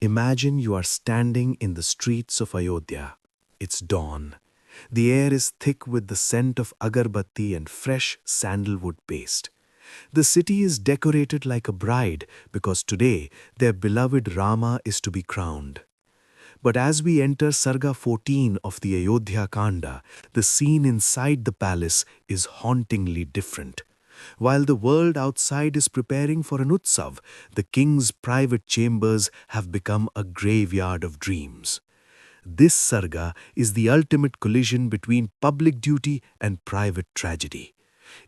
Imagine you are standing in the streets of Ayodhya. It's dawn. The air is thick with the scent of agarbatti and fresh sandalwood paste. The city is decorated like a bride because today their beloved Rama is to be crowned. But as we enter Sarga 14 of the Ayodhya Kanda, the scene inside the palace is hauntingly different. While the world outside is preparing for an utsav, the king's private chambers have become a graveyard of dreams. This sarga is the ultimate collision between public duty and private tragedy.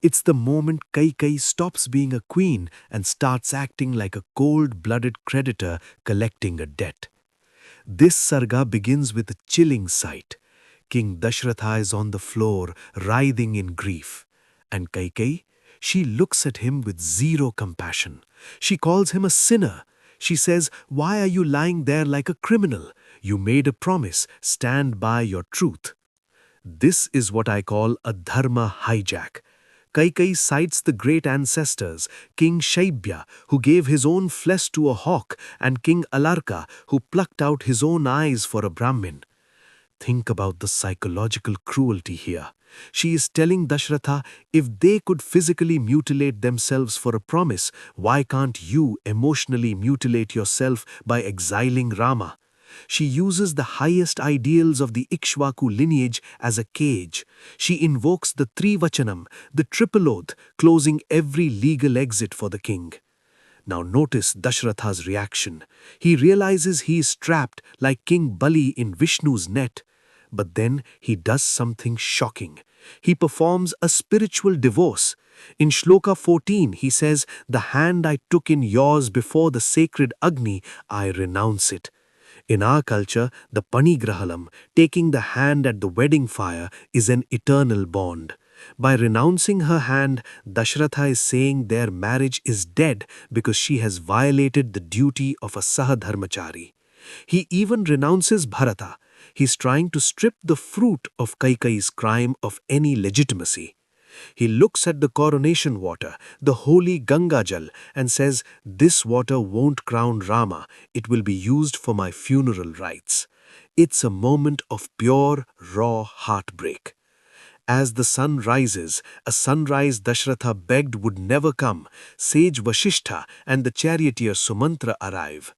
It's the moment Kaikai stops being a queen and starts acting like a cold-blooded creditor collecting a debt. This sarga begins with a chilling sight. King Dashratha is on the floor, writhing in grief. And Kaikai? She looks at him with zero compassion. She calls him a sinner. She says, "Why are you lying there like a criminal? You made a promise. Stand by your truth." This is what I call a dharma hijack. Kaikai cites the great ancestors, King Shaibya, who gave his own flesh to a hawk, and King Alarka, who plucked out his own eyes for a Brahmin. Think about the psychological cruelty here. She is telling Dashratha, if they could physically mutilate themselves for a promise, why can't you emotionally mutilate yourself by exiling Rama? She uses the highest ideals of the Ikshvaku lineage as a cage. She invokes the Trivachanam, the triple oath, closing every legal exit for the king. Now notice Dashratha's reaction. He realizes he is trapped like King Bali in Vishnu's net. But then he does something shocking. He performs a spiritual divorce. In Shloka 14, he says, "The hand I took in yours before the sacred Agni, I renounce it." In our culture, the Panigrahalam, taking the hand at the wedding fire, is an eternal bond. By renouncing her hand, Dashratha is saying their marriage is dead because she has violated the duty of a Sahadharmachari. He even renounces Bharata. He's trying to strip the fruit of Kaikai's crime of any legitimacy. He looks at the coronation water, the holy Ganga Jal, and says, "This water won't crown Rama, it will be used for my funeral rites." It's a moment of pure, raw heartbreak. As the sun rises, a sunrise Dashratha begged would never come, sage Vashishtha and the charioteer Sumantra arrive.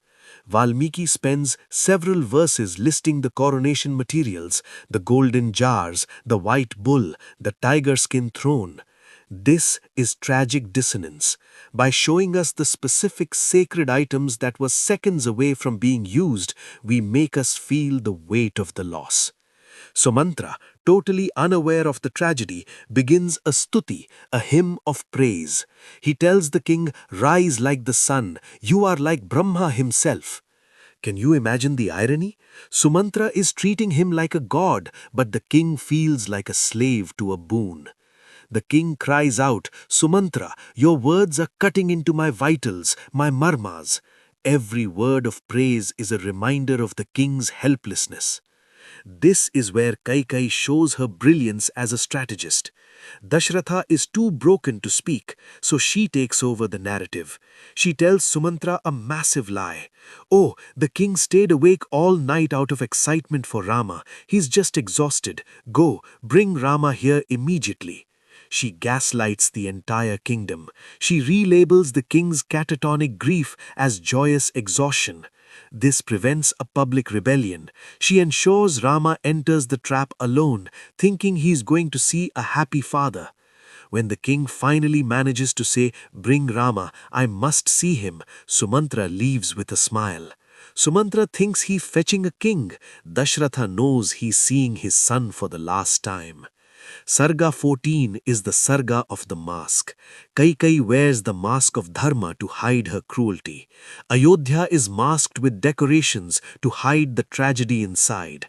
Valmiki spends several verses listing the coronation materials, the golden jars, the white bull, the tiger skin throne. This is tragic dissonance. By showing us the specific sacred items that were seconds away from being used, we make us feel the weight of the loss. Sumantra, totally unaware of the tragedy, begins a stuti, a hymn of praise. He tells the king, "Rise like the sun, you are like Brahma himself." Can you imagine the irony? Sumantra is treating him like a god, but the king feels like a slave to a boon. The king cries out, "Sumantra, your words are cutting into my vitals, my marmas." Every word of praise is a reminder of the king's helplessness. This is where Kaikai shows her brilliance as a strategist. Dashratha is too broken to speak, so she takes over the narrative. She tells Sumantra a massive lie. "Oh, the king stayed awake all night out of excitement for Rama. He's just exhausted. Go, bring Rama here immediately." She gaslights the entire kingdom. She relabels the king's catatonic grief as joyous exhaustion. This prevents a public rebellion. She ensures Rama enters the trap alone, thinking he's going to see a happy father. When the king finally manages to say, "Bring Rama, I must see him," Sumantra leaves with a smile. Sumantra thinks he's fetching a king. Dashratha knows he's seeing his son for the last time. Sarga 14 is the sarga of the mask. Kaikai wears the mask of dharma to hide her cruelty. Ayodhya is masked with decorations to hide the tragedy inside.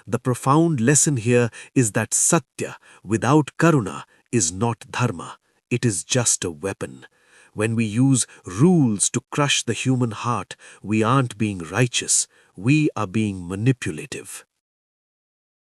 The profound lesson here is that satya, without karuna, is not dharma. It is just a weapon. When we use rules to crush the human heart, we aren't being righteous, we are being manipulative.